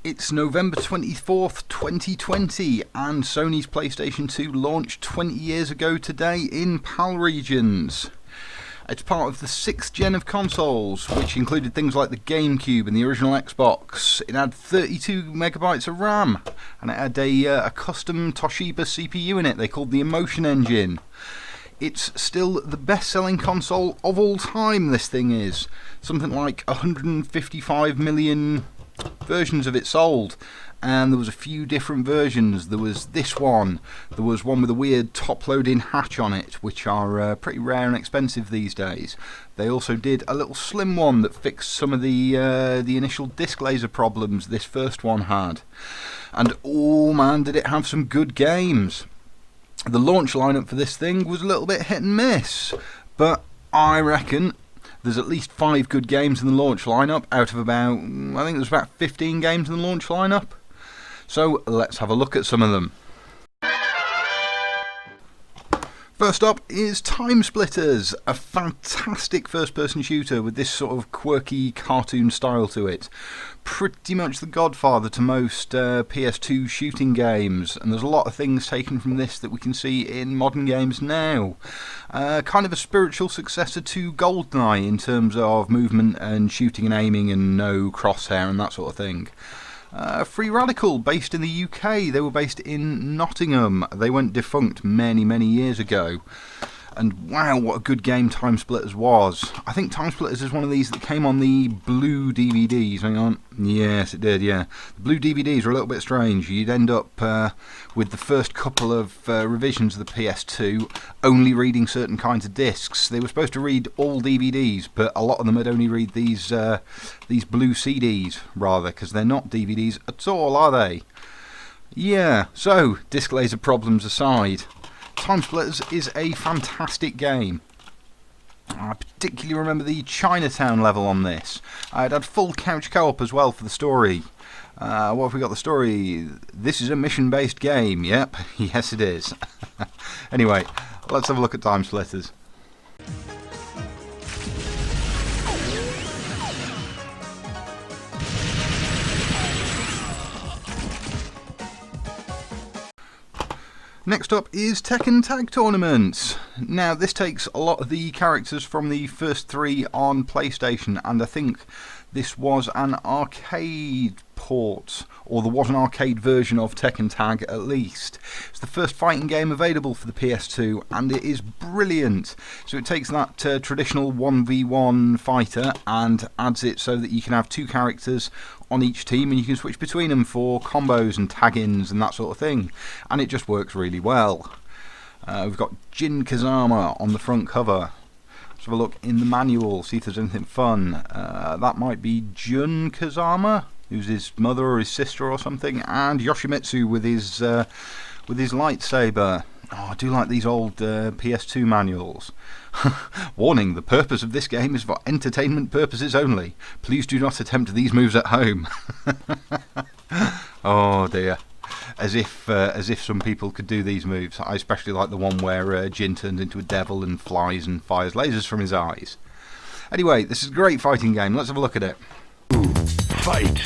It's November 24th, 2020, and Sony's PlayStation 2 launched 20 years ago today in PAL regions. It's part of the 6th gen of consoles, which included things like the GameCube and the original Xbox. It had 32 megabytes of RAM, and it had a custom Toshiba CPU in it they called the Emotion Engine. It's still the best-selling console of all time, this thing is. Something like 155 million versions of it sold, and there was a few different versions. There was this one, there was one with a weird top-loading hatch on it, which are pretty rare and expensive these days. They also did a little slim one that fixed some of the initial disc laser problems this first one had. And oh man, did it have some good games. The launch lineup for this thing was a little bit hit and miss, but I reckon there's at least 5 good games in the launch lineup out of about, I think there's about 15 games in the launch lineup. So let's have a look at some of them. First up is Time Splitters, a fantastic first-person shooter with this sort of quirky cartoon style to it. Pretty much the godfather to most PS2 shooting games, and there's a lot of things taken from this that we can see in modern games now. Kind of a spiritual successor to GoldenEye in terms of movement and shooting and aiming and no crosshair and that sort of thing. Free Radical, based in the UK. They were based in Nottingham. They went defunct many years ago. And wow, what a good game Time Splitters was. I think Time Splitters is one of these that came on the blue DVDs. Hang on. Yes, it did, yeah. The blue DVDs were a little bit strange. You'd end up with the first couple of revisions of the PS2 only reading certain kinds of discs. They were supposed to read all DVDs, but a lot of them would only read these blue CDs, rather, because they're not DVDs at all, are they? Yeah, so, disc laser problems aside, Time Splitters is a fantastic game. I particularly remember the Chinatown level on this. It had full couch co-op as well for the story. What have we got the story? This is a mission-based game. Yep, yes it is. Anyway, let's have a look at Time Splitters. Next up is Tekken Tag Tournament. Now this takes a lot of the characters from the first 3 on PlayStation, and I think this was an arcade port, or there was an arcade version of Tekken Tag at least. It's the first fighting game available for the PS2, and it is brilliant. So it takes that traditional 1v1 fighter and adds it so that you can have 2 characters on each team, and you can switch between them for combos and tag-ins and that sort of thing, and it just works really well. We've got Jin Kazama on the front cover. Let's have a look in the manual, see if there's anything fun. That might be Jun Kazama, who's his mother or his sister or something, and Yoshimitsu with his lightsaber. Oh, I do like these old PS2 manuals. Warning, the purpose of this game is for entertainment purposes only. Please do not attempt these moves at home. Oh dear. As if some people could do these moves. I especially like the one where Jin turns into a devil and flies and fires lasers from his eyes. Anyway, this is a great fighting game. Let's have a look at it. Fight!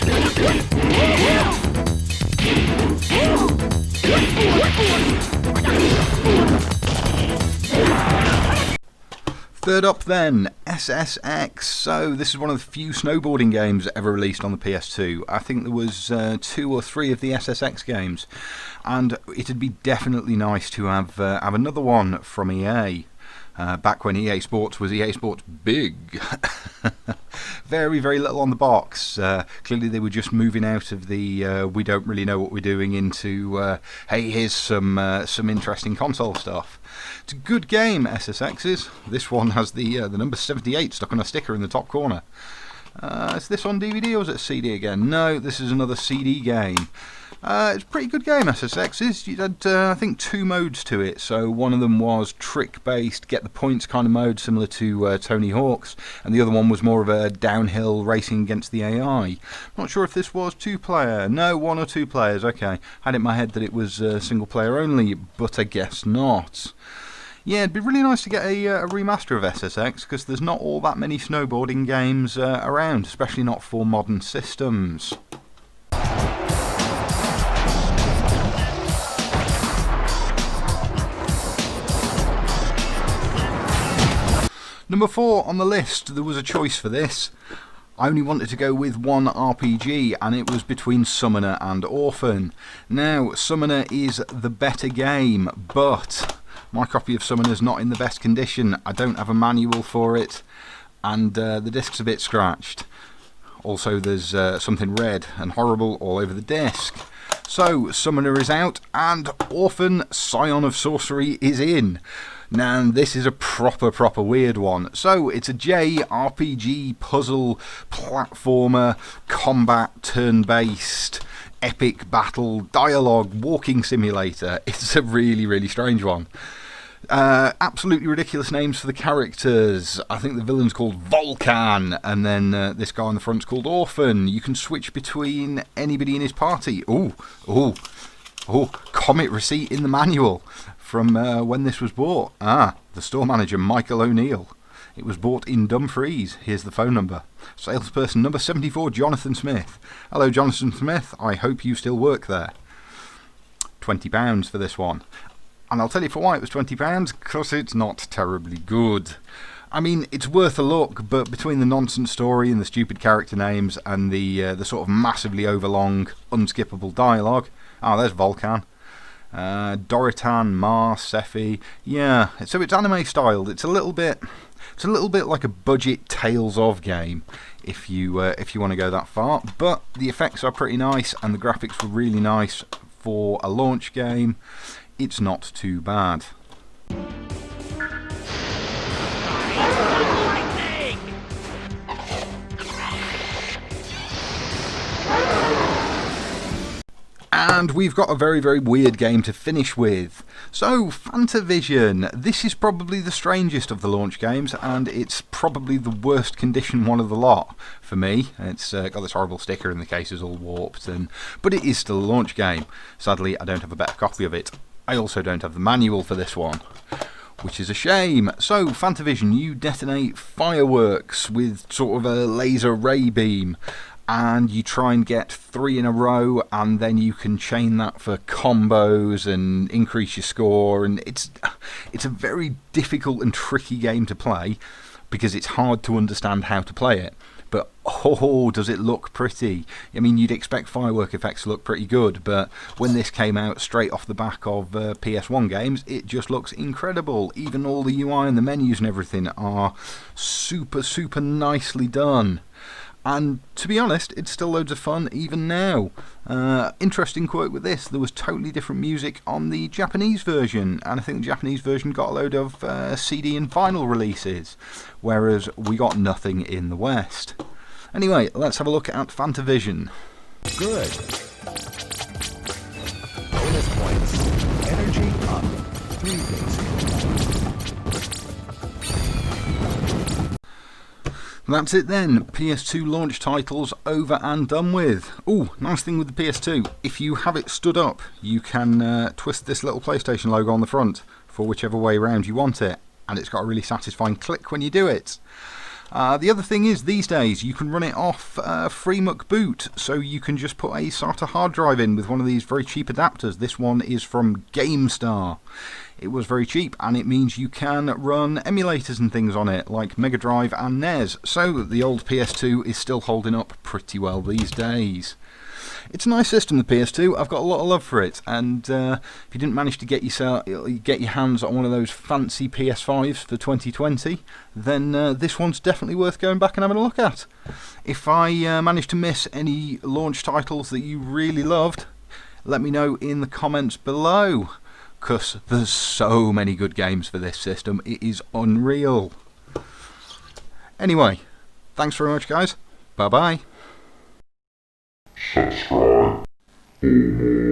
Third up then, SSX. So this is one of the few snowboarding games ever released on the PS2. I think there was 2 or 3 of the SSX games, and it'd be definitely nice to have another one from EA. Back when EA Sports was EA Sports big. Very little on the box. Clearly they were just moving out of the we don't really know what we're doing into hey, here's some interesting console stuff. It's a good game, SSX is. This one has the number 78 stuck on a sticker in the top corner. Is this on DVD or is it CD again? No, this is another CD game. It's a pretty good game, SSX is. You had, I think, 2 modes to it. So one of them was trick-based, get the points kind of mode, similar to Tony Hawk's, and the other one was more of a downhill racing against the AI. Not sure if this was 2-player. No, 1 or 2 players. Okay, had it in my head that it was single-player only, but I guess not. Yeah, it'd be really nice to get a remaster of SSX, because there's not all that many snowboarding games around, especially not for modern systems. Number 4 on the list, there was a choice for this. I only wanted to go with one RPG, and it was between Summoner and Orphan. Now, Summoner is the better game, but my copy of Summoner's not in the best condition. I don't have a manual for it, and the disc's a bit scratched. Also, there's something red and horrible all over the disc. So, Summoner is out, and Orphan, Scion of Sorcery, is in. Now, this is a proper weird one. So, it's a JRPG puzzle platformer combat turn-based epic battle dialogue walking simulator. It's a really strange one. Absolutely ridiculous names for the characters. I think the villain's called Volcan, and then this guy on the front's called Orphan. You can switch between anybody in his party. Comet receipt in the manual from when this was bought. The store manager, Michael O'Neill. It was bought in Dumfries. Here's the phone number. Salesperson number 74, Jonathan Smith. Hello, Jonathan Smith. I hope you still work there. £20 for this one. And I'll tell you for why it was £20, because it's not terribly good. I mean, it's worth a look, but between the nonsense story and the stupid character names and the sort of massively overlong, unskippable dialogue... there's Volcan. Doritan, Mars, Sephi. Yeah, so it's anime styled. It's a little bit like a budget Tales of game, if you want to go that far. But the effects are pretty nice, and the graphics were really nice for a launch game. It's not too bad. And we've got a very weird game to finish with. So, Fanta Vision. This is probably the strangest of the launch games, and it's probably the worst condition one of the lot for me. It's got this horrible sticker and the case is all warped, but it is still a launch game. Sadly, I don't have a better copy of it. I also don't have the manual for this one, which is a shame. So, Fanta Vision, you detonate fireworks with sort of a laser ray beam, and you try and get 3 in a row, and then you can chain that for combos and increase your score. And it's a very difficult and tricky game to play, because it's hard to understand how to play it. But does it look pretty. I mean, you'd expect firework effects to look pretty good, but when this came out straight off the back of PS1 games, it just looks incredible. Even all the UI and the menus and everything are super nicely done. And to be honest, it's still loads of fun even now. Interesting quirk with this, there was totally different music on the Japanese version, and I think the Japanese version got a load of CD and vinyl releases, whereas we got nothing in the West. Anyway, let's have a look at Fanta Vision. Good. Bonus points. Energy up. 3 basic. That's it then, PS2 launch titles over and done with. Nice thing with the PS2, if you have it stood up, you can twist this little PlayStation logo on the front for whichever way round you want it, and it's got a really satisfying click when you do it. The other thing is, these days you can run it off FreeMuck boot, so you can just put a SATA hard drive in with one of these very cheap adapters. This one is from GameStar. It was very cheap, and it means you can run emulators and things on it, like Mega Drive and NES, so the old PS2 is still holding up pretty well these days. It's a nice system, the PS2. I've got a lot of love for it, and if you didn't manage to get your hands on one of those fancy PS5s for 2020, then this one's definitely worth going back and having a look at. If I managed to miss any launch titles that you really loved, let me know in the comments below, because there's so many good games for this system. It is unreal. Anyway, thanks very much, guys. Bye bye. Subscribe for more.